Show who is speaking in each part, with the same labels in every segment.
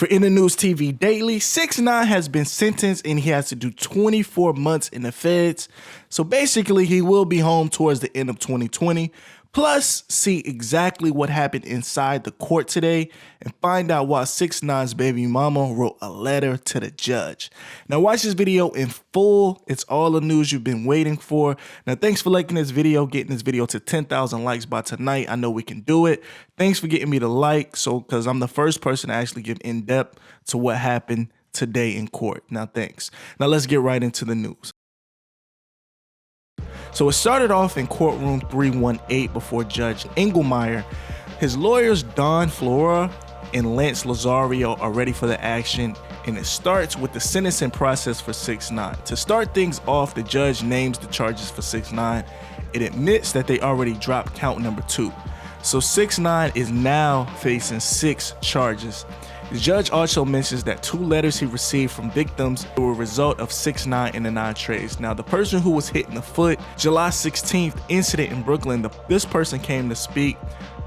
Speaker 1: For In the News TV Daily, 6ix9ine has been sentenced and he has to do 24 months in the feds. So basically, he will be home towards the end of 2020. Plus, see exactly what happened inside the court today and find out why 6ix9ine's baby mama wrote a letter to the judge. Now watch this video in full. It's all the news you've been waiting for. Now thanks for liking this video, getting this video to 10,000 likes by tonight. I know we can do it. Thanks for getting me the like, because I'm the first person to actually give in depth to what happened today in court. Now thanks. Now let's get right into the news. So it started off in courtroom 318 before Judge Engelmeyer. His lawyers Don Flora and Lance Lazario are ready for the action, and it starts with the sentencing process for 6ix9ine. To start things off, the judge names the charges for 6ix9ine. It admits that they already dropped count number 2. So 6ix9ine is now facing 6 charges. The judge also mentions that 2 letters he received from victims were a result of 6ix9ine and the 9 Treys. Now, the person who was hit in the foot, July 16th incident in Brooklyn, this person came to speak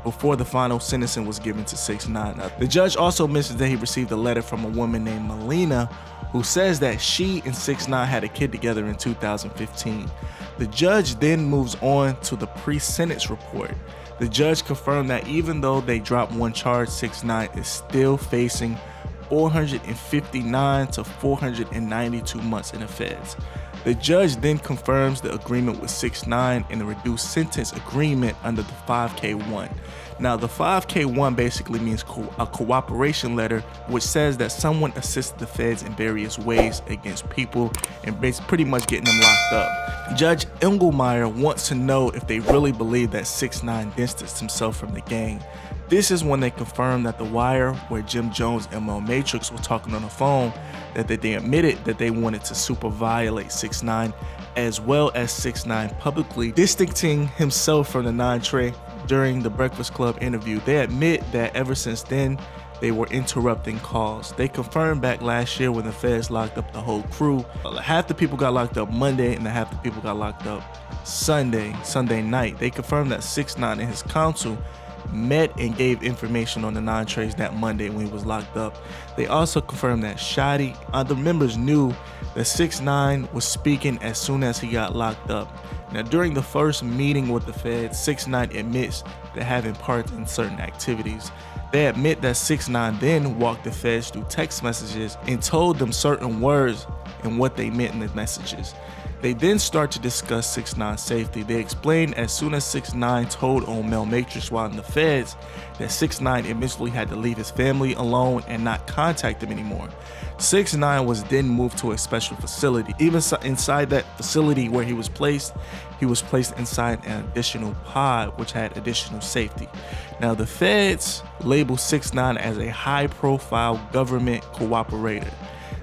Speaker 1: before the final sentencing was given to 6ix9ine. The judge also mentions that he received a letter from a woman named Molina who says that she and 6ix9ine had a kid together in 2015. The judge then moves on to the pre-sentence report. The judge confirmed that even though they dropped 1 charge, 6ix9ine is still facing 459 to 492 months in the feds. The judge then confirms the agreement with 6ix9ine in the reduced sentence agreement under the 5K1. Now, the 5K1 basically means a cooperation letter, which says that someone assisted the feds in various ways against people and pretty much getting them locked up. Judge Engelmeyer wants to know if they really believe that 6ix9ine distanced himself from the gang. This is when they confirmed that The Wire, where Jim Jones and Mel Matrix were talking on the phone, that they admitted that they wanted to super violate 6ix9ine, as well as 6ix9ine publicly distancing himself from the 9 Trey during the Breakfast Club interview. They admit that ever since then, they were interrupting calls. They confirmed back last year when the feds locked up the whole crew. Half the people got locked up Monday and half the people got locked up Sunday night. They confirmed that 6ix9ine and his counsel met and gave information on the 9 Treys that Monday when he was locked up. They also confirmed that Shotty, other members knew that 6ix9ine was speaking as soon as he got locked up. Now, during the first meeting with the feds, 6ix9ine admits to having part in certain activities. They admit that 6ix9ine then walked the feds through text messages and told them certain words and what they meant in the messages. They then start to discuss 6ix9ine's safety. They explained as soon as 6ix9ine told on Mel Matrix while in the feds that 6ix9ine eventually had to leave his family alone and not contact them anymore. 6ix9ine was then moved to a special facility. Even inside that facility where he was placed inside an additional pod which had additional safety. Now, the feds labeled 6ix9ine as a high-profile government cooperator.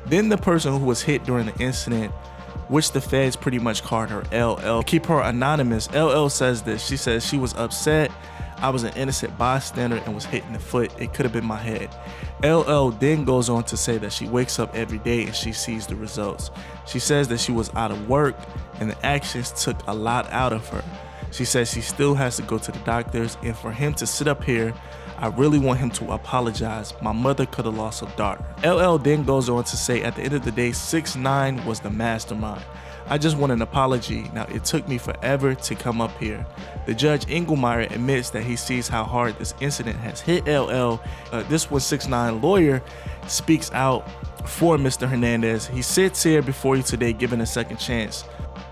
Speaker 1: Then the person who was hit during the incident, which the feds pretty much called her LL. Keep her anonymous. LL says this. She says she was upset. I was an innocent bystander and was hit in the foot. It could have been my head. LL then goes on to say that she wakes up every day and she sees the results. She says that she was out of work and the actions took a lot out of her. She says she still has to go to the doctors, and for him to sit up here, I really want him to apologize. My mother could have lost a daughter. LL then goes on to say at the end of the day, 6ix9ine was the mastermind. I just want an apology. Now, it took me forever to come up here. The judge Engelmeyer admits that he sees how hard this incident has hit LL. This was 6ix9ine lawyer speaks out for Mr. Hernandez. He sits here before you today given a second chance.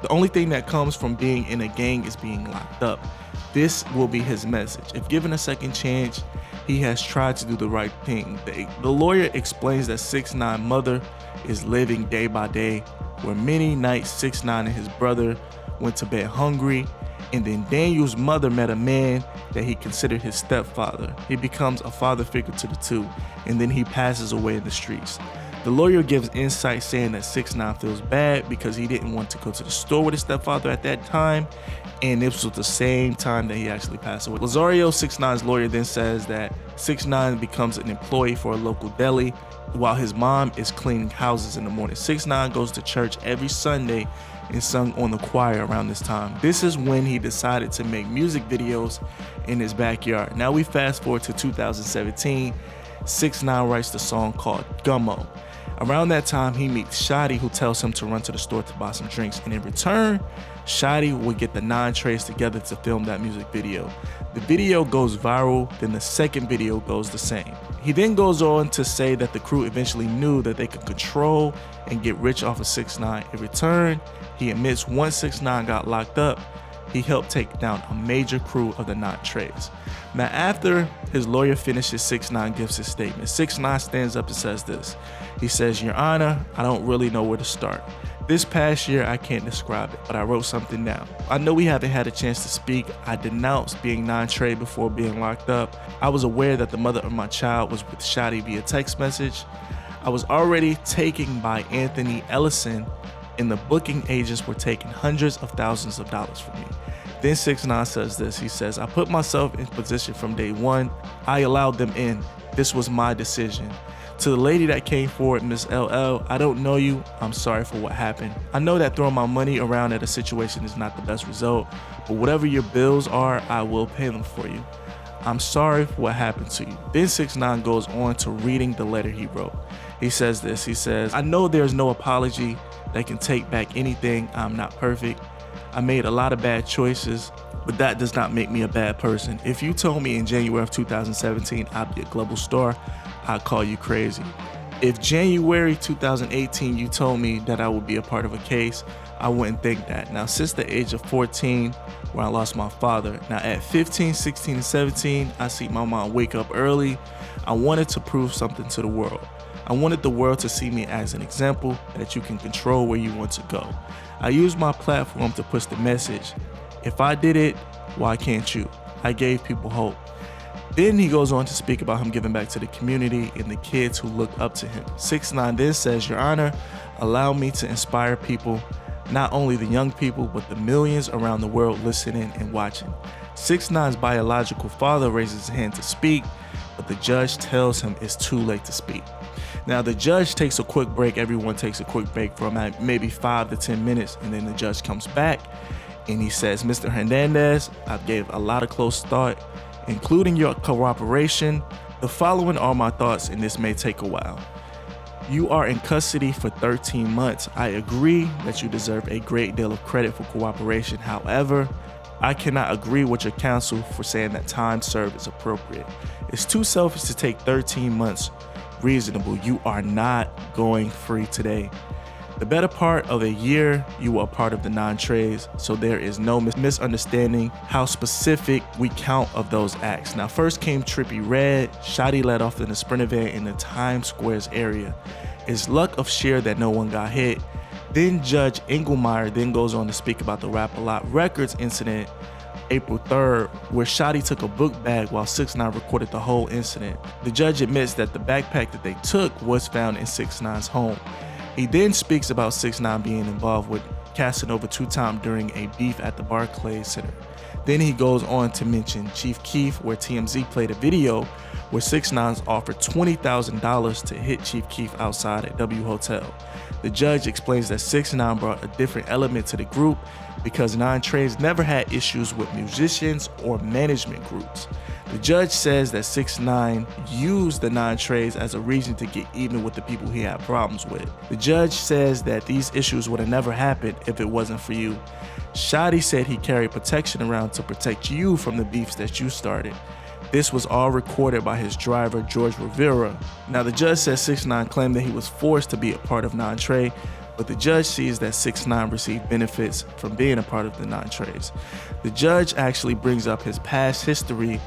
Speaker 1: The only thing that comes from being in a gang is being locked up. This will be his message. If given a second chance, he has tried to do the right thing. The lawyer explains that 6ix9ine's mother is living day by day, where many nights 6ix9ine and his brother went to bed hungry, and then Daniel's mother met a man that he considered his stepfather. He becomes a father figure to the two, and then he passes away in the streets. The lawyer gives insight saying that 6ix9ine feels bad because he didn't want to go to the store with his stepfather at that time, and this was the same time that he actually passed away. Lazario, 6ix9ine's lawyer, then says that 6ix9ine becomes an employee for a local deli while his mom is cleaning houses in the morning. 6ix9ine goes to church every Sunday and sung on the choir around this time. This is when he decided to make music videos in his backyard. Now we fast forward to 2017. 6ix9ine writes the song called Gummo. Around that time, he meets Shotti, who tells him to run to the store to buy some drinks, and in return, Shotti would get the 9 Treys together to film that music video. The video goes viral, then the second video goes the same. He then goes on to say that the crew eventually knew that they could control and get rich off of 6ix9ine. In return, he admits once 6ix9ine got locked up, he helped take down a major crew of the 9 Treys. Now after his lawyer finishes, 6ix9ine gives his statement. 6ix9ine stands up and says this. He says, "Your Honor, I don't really know where to start. This past year, I can't describe it, but I wrote something down. I know we haven't had a chance to speak. I denounced being 9 Trey before being locked up. I was aware that the mother of my child was with Shotti via text message. I was already taken by Anthony Ellison, and the booking agents were taking hundreds of thousands of dollars from me." Then 6ix9ine says this. He says, "I put myself in position from day one. I allowed them in. This was my decision. To the lady that came forward, Miss LL, I don't know you. I'm sorry for what happened. I know that throwing my money around at a situation is not the best result, but whatever your bills are, I will pay them for you. I'm sorry for what happened to you." Then 6ix9ine goes on to reading the letter he wrote. He says this. He says, "I know there's no apology that can take back anything. I'm not perfect. I made a lot of bad choices, but that does not make me a bad person. If you told me in January of 2017 I'd be a global star, I'd call you crazy. If January 2018 you told me that I would be a part of a case, I wouldn't think that. Now since the age of 14, where I lost my father, now at 15, 16, and 17, I see my mom wake up early. I wanted to prove something to the world. I wanted the world to see me as an example that you can control where you want to go. I used my platform to push the message. If I did it, why can't you? I gave people hope." Then he goes on to speak about him giving back to the community and the kids who look up to him. 6ix9ine then says, "Your Honor, allow me to inspire people, not only the young people, but the millions around the world listening and watching." 6ix9ine's biological father raises his hand to speak, but the judge tells him it's too late to speak. Now the judge takes a quick break. Everyone takes a quick break for maybe 5 to 10 minutes, and then the judge comes back and he says, "Mr. Hernandez, I've gave a lot of close thought, including your cooperation. The following are my thoughts, and this may take a while. You are in custody for 13 months. I agree that you deserve a great deal of credit for cooperation. However, I cannot agree with your counsel for saying that time served is appropriate. It's too selfish to take 13 months reasonable. You are not going free today. The better part of a year, you were a part of the 9 Treys, so there is no misunderstanding how specific we count of those acts." Now first came Trippie Redd. Shotti led off in a Sprinter van in the Times Square's area. It's luck of sheer that no one got hit. Then Judge Engelmeyer then goes on to speak about the Rap-A-Lot Records incident, April 3rd, where Shotti took a book bag while 6ix9ine recorded the whole incident. The judge admits that the backpack that they took was found in 6ix9ine's home. He then speaks about 6ix9ine being involved with Casanova 2 times during a beef at the Barclays Center. Then he goes on to mention Chief Keef, where TMZ played a video where 6ix9ine offered $20,000 to hit Chief Keef outside at W Hotel. The judge explains that 6ix9ine brought a different element to the group because 9 Treys never had issues with musicians or management groups. The judge says that 6ix9ine used the 9 Treys as a reason to get even with the people he had problems with. The judge says that these issues would have never happened if it wasn't for you. Shotti said he carried protection around to protect you from the beefs that you started. This was all recorded by his driver, George Rivera. Now the judge says 6ix9ine claimed that he was forced to be a part of 9 Trey, but the judge sees that 6ix9ine received benefits from being a part of the 9 Treys. The judge actually brings up his past history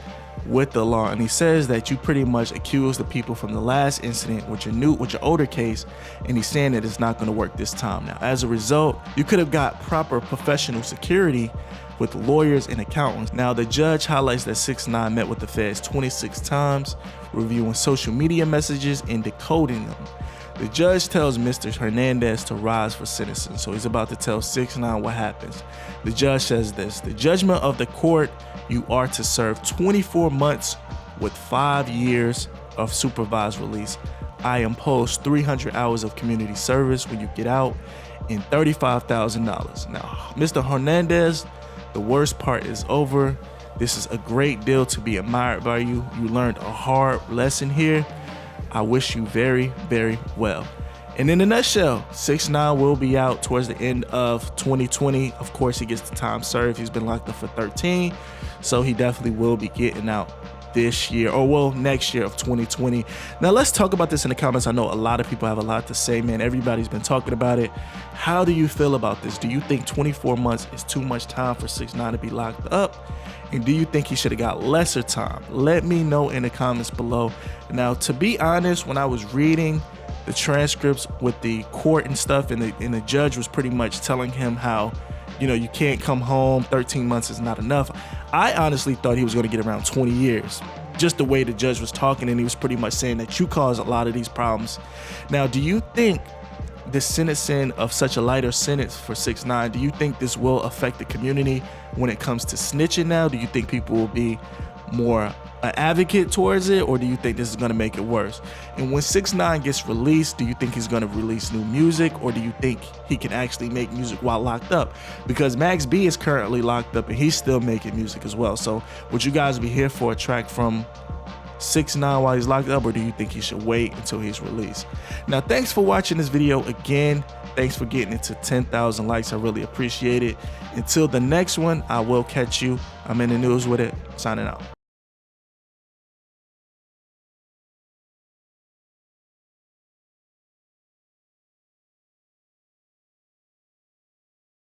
Speaker 1: with the law, and he says that you pretty much accused the people from the last incident with your older case, and he's saying that it's not going to work this time. Now as a result, you could have got proper professional security with lawyers and accountants. Now the judge highlights that 6ix9ine met with the feds 26 times, reviewing social media messages and decoding them. The judge tells Mr. Hernandez to rise for sentencing, so he's about to tell 6ix9ine what happens. The judge says this: "The judgment of the court, you are to serve 24 months with 5 years of supervised release. I impose 300 hours of community service when you get out and $35,000. Now, Mr. Hernandez, the worst part is over. This is a great deal to be admired by you. You learned a hard lesson here. I wish you very, very well. And in a nutshell, 6ix9ine will be out towards the end of 2020. Of course, he gets the time served. He's been locked up for 13, so he definitely will be getting out this year, or well, next year of 2020. Now let's talk about this in the comments. I know a lot of people have a lot to say, man. Everybody's been talking about it. How do you feel about this? Do you think 24 months is too much time for 6ix9ine to be locked up? And do you think he should have got lesser time? Let me know in the comments below. Now, to be honest, when I was reading the transcripts with the court and stuff, and the judge was pretty much telling him how, you know, you can't come home, 13 months is not enough. I honestly thought he was going to get around 20 years, just the way the judge was talking, and he was pretty much saying that you caused a lot of these problems. Now, do you think the sentencing of such a lighter sentence for 6ix9ine, do you think this will affect the community when it comes to snitching now? Do you think people will be more an advocate towards it, or do you think this is going to make it worse? And when 6ix9ine gets released, do you think he's going to release new music, or do you think he can actually make music while locked up? Because Max B is currently locked up and he's still making music as well. So would you guys be here for a track from 6ix9ine while he's locked up, or do you think he should wait until he's released? Now, thanks for watching this video. Again, thanks for getting it to 10,000 likes. I really appreciate it. Until the next one, I will catch you. I'm in the news with it. Signing out.